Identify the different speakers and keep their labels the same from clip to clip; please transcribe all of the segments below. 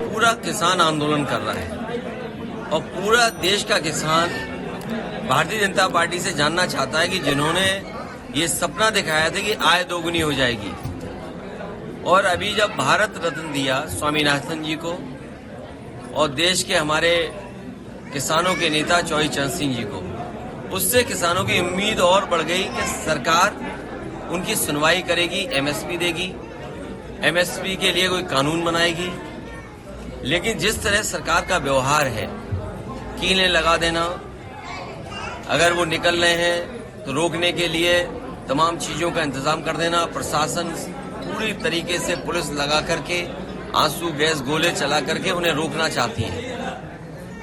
Speaker 1: पूरा किसान आंदोलन कर रहा है और पूरा देश का किसान भारतीय जनता पार्टी से जानना चाहता है कि जिन्होंने ये सपना दिखाया था कि आय दोगुनी हो जाएगी और अभी जब भारत रत्न दिया स्वामीनाथन जी को और देश के हमारे किसानों के नेता चौधरी चरण सिंह जी को, उससे किसानों की उम्मीद और बढ़ गई कि सरकार उनकी सुनवाई करेगी, एमएसपी देगी, एमएसपी के लिए कोई कानून बनाएगी। लेकिन जिस तरह सरकार का व्यवहार है, कीलें लगा देना, अगर वो निकल रहे हैं तो रोकने के लिए तमाम चीजों का इंतजाम कर देना, प्रशासन पूरी तरीके से पुलिस लगा करके आंसू गैस गोले चला करके उन्हें रोकना चाहती है।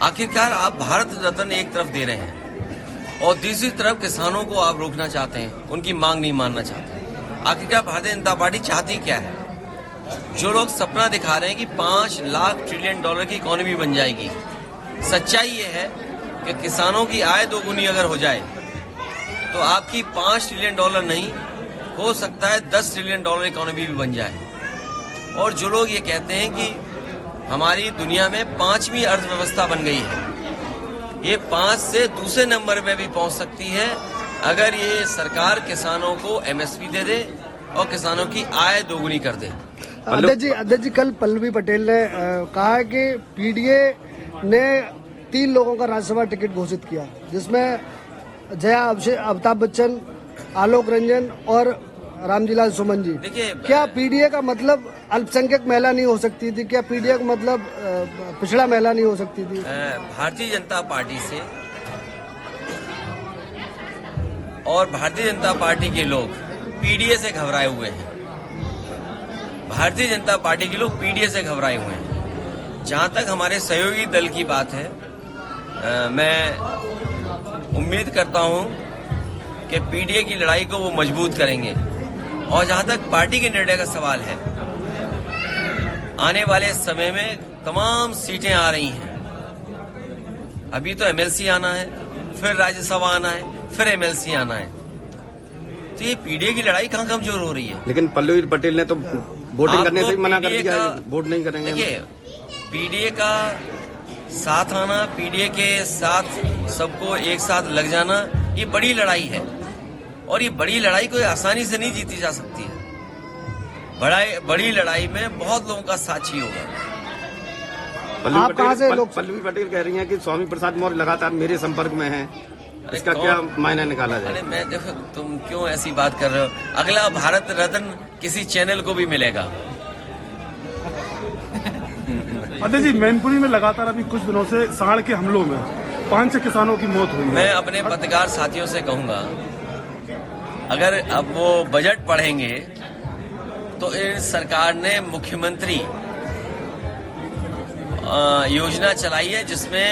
Speaker 1: आखिरकार आप भारत रत्न एक तरफ दे रहे हैं और दूसरी तरफ किसानों को आप रोकना चाहते हैं, उनकी मांग नहीं मानना चाहते। आखिरकार भारतीय जनता पार्टी चाहती क्या है? जो लोग सपना दिखा रहे हैं कि 5 लाख ट्रिलियन डॉलर की इकोनॉमी बन जाएगी, सच्चाई ये है कि किसानों की आय दोगुनी अगर हो जाए तो आपकी 5 ट्रिलियन डॉलर नहीं, हो सकता है 10 ट्रिलियन डॉलर इकोनॉमी भी बन जाए। और जो लोग ये कहते हैं कि हमारी दुनिया में 5वीं अर्थव्यवस्था बन गई है, ये 5 से दूसरे नंबर में भी पहुंच सकती है अगर ये सरकार किसानों को एमएसपी दे दे और किसानों की आय दोगुनी कर दे।
Speaker 2: अध्यक्ष जी, कल पल्लवी पटेल ने कहा है कि पीडीए ने 3 लोगों का राज्यसभा टिकट घोषित किया, जिसमें जया अमिताभ बच्चन, आलोक रंजन और रामजीलाल सुमन जी।
Speaker 1: देखिए,
Speaker 2: क्या पीडीए का मतलब अल्पसंख्यक महिला नहीं हो सकती थी? क्या पीडीए का मतलब पिछड़ा महिला नहीं हो सकती थी?
Speaker 1: भारतीय जनता पार्टी से और भारतीय जनता पार्टी के लोग पीडीए से घबराए हुए हैं। भारतीय जनता पार्टी के लोग पीडीए से घबराए हुए हैं। जहां तक हमारे सहयोगी दल की बात है, मैं उम्मीद करता हूं कि पीडीए की लड़ाई को वो मजबूत करेंगे। और जहां तक पार्टी के निर्णय का सवाल है, आने वाले समय में तमाम सीटें आ रही हैं। अभी तो एमएलसी आना है, फिर राज्यसभा आना है, फिर एमएलसी आना है, तो ये पीडीए की लड़ाई कहां कमजोर हो रही है?
Speaker 3: लेकिन पल्लवी पटेल ने तो वोटिंग करने से मना कर दिया, वोट नहीं करेंगे।
Speaker 1: देखिए, पीडीए का साथ आना, पीडीए के साथ सबको एक साथ लग जाना, ये बड़ी लड़ाई है और ये बड़ी लड़ाई कोई आसानी से नहीं जीती जा सकती है। बड़ी लड़ाई में बहुत लोगों का साथ चाहिए होगा।
Speaker 3: पल्लवी पटेल कह रही हैं कि स्वामी प्रसाद मौर्य लगातार मेरे संपर्क में हैं, इसका क्या मायना निकाला जाए?
Speaker 1: अरे मैं देखो, तुम क्यों ऐसी बात कर रहे हो? अगला भारत रत्न किसी चैनल को भी मिलेगा।
Speaker 4: अध्यक्ष जी, मैनपुरी में लगातार अभी कुछ दिनों से सांड के हमलों में 5 किसानों की मौत हुई है।
Speaker 1: मैं अपने पत्रकार साथियों से कहूंगा, अगर अब वो बजट पढ़ेंगे तो इन सरकार ने मुख्यमंत्री योजना चलाई है जिसमें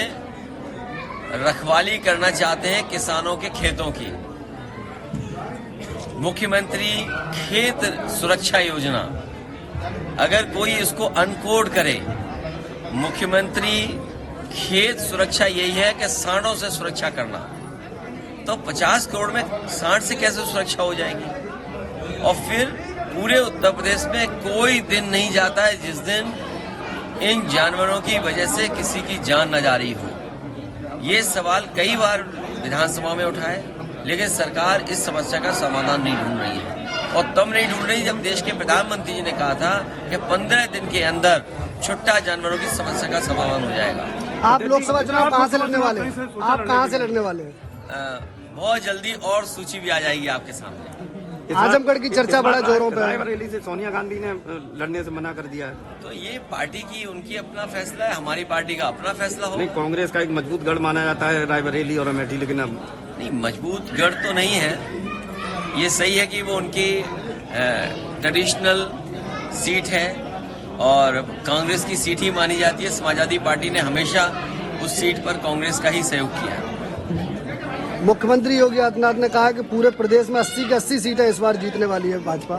Speaker 1: रखवाली करना चाहते हैं किसानों के खेतों की। मुख्यमंत्री खेत सुरक्षा योजना, अगर कोई इसको अनकोड करे, मुख्यमंत्री खेत सुरक्षा यही है कि सांडों से सुरक्षा करना, तो 50 करोड़ में सांड से कैसे सुरक्षा हो जाएगी? और फिर पूरे उत्तर प्रदेश में कोई दिन नहीं जाता है जिस दिन इन जानवरों की वजह से किसी की जान न जा रही हो। ये सवाल कई बार विधानसभा में उठाए, लेकिन सरकार इस समस्या का समाधान नहीं ढूंढ रही है। और तब नहीं ढूंढ रही जब देश के प्रधानमंत्री जी ने कहा था कि 15 दिन के अंदर छुट्टा जानवरों की समस्या का समाधान हो जाएगा।
Speaker 2: आप लोकसभा चुनाव कहाँ से लड़ने वाले हैं? आप कहाँ से लड़ने वाले हैं?
Speaker 1: बहुत जल्दी और सूची भी आ जाएगी आपके सामने।
Speaker 2: आजमगढ़ की चर्चा बड़ा जोरों पे है।
Speaker 3: रायबरेली से सोनिया गांधी ने लड़ने से मना कर दिया है।
Speaker 1: तो ये पार्टी की उनकी अपना फैसला है, हमारी पार्टी का अपना फैसला हो।
Speaker 3: नहीं, कांग्रेस का एक मजबूत गढ़ माना जाता है रायबरेली और अमेठी, लेकिन अब
Speaker 1: नहीं, मजबूत गढ़ तो नहीं है। ये सही है कि वो उनकी ट्रेडिशनल सीट है और कांग्रेस की सीट ही मानी जाती है। समाजवादी पार्टी ने हमेशा उस सीट पर कांग्रेस का ही सहयोग किया है।
Speaker 2: मुख्यमंत्री योगी आदित्यनाथ ने कहा कि पूरे प्रदेश में 80 की 80 सीटें इस बार जीतने वाली है भाजपा।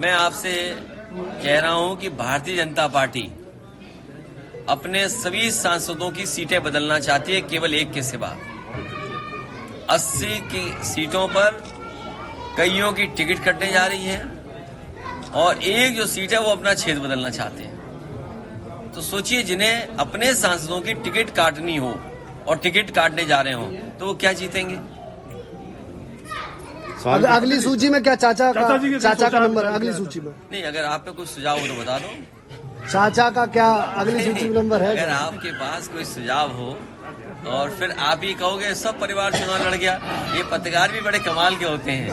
Speaker 1: मैं आपसे कह रहा हूं कि भारतीय जनता पार्टी अपने सभी सांसदों की सीटें बदलना चाहती है, केवल एक के सिवा। 80 की सीटों पर कईयों की टिकट कटने जा रही है और एक जो सीट है वो अपना क्षेत्र बदलना चाहते हैं। तो सोचिए जिन्हें अपने सांसदों की टिकट काटनी हो और टिकट काटने जा रहे हो तो वो क्या जीतेंगे।
Speaker 2: अगली सूची में क्या चाचा
Speaker 4: जी के
Speaker 2: का
Speaker 4: सोचा
Speaker 2: नंबर है
Speaker 4: है
Speaker 2: अगली सूची में?
Speaker 1: नहीं, अगर आप पे कुछ सुझाव हो तो बता दो।
Speaker 2: चाचा का क्या अगली सूची में नंबर है?
Speaker 1: अगर आपके पास कोई सुझाव हो और फिर आप ही कहोगे सब परिवार चुनाव लड़ गया, ये पत्रकार भी बड़े कमाल के होते हैं।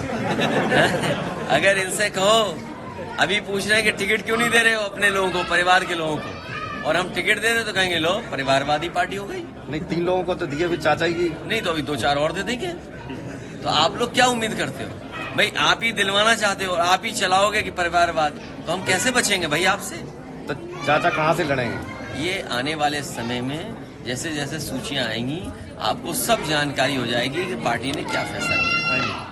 Speaker 1: अगर इनसे कहो, अभी पूछ रहे हैं कि टिकट क्यों नहीं दे रहे हो अपने लोगों को, परिवार के लोगों को, और हम टिकट दे रहे तो कहेंगे लो परिवारवादी पार्टी हो गई।
Speaker 3: नहीं, 3 लोगों को तो दिए भी चाचा ही की।
Speaker 1: नहीं तो अभी 2-4 और दे देंगे। तो आप लोग क्या उम्मीद करते हो भाई? आप ही दिलवाना चाहते हो और आप ही चलाओगे कि परिवारवाद, तो हम कैसे बचेंगे भाई आपसे?
Speaker 3: तो चाचा कहाँ से लड़ेंगे?
Speaker 1: ये आने वाले समय में जैसे जैसे सूचियां आएंगी आपको सब जानकारी हो जाएगी कि पार्टी ने क्या फैसला किया।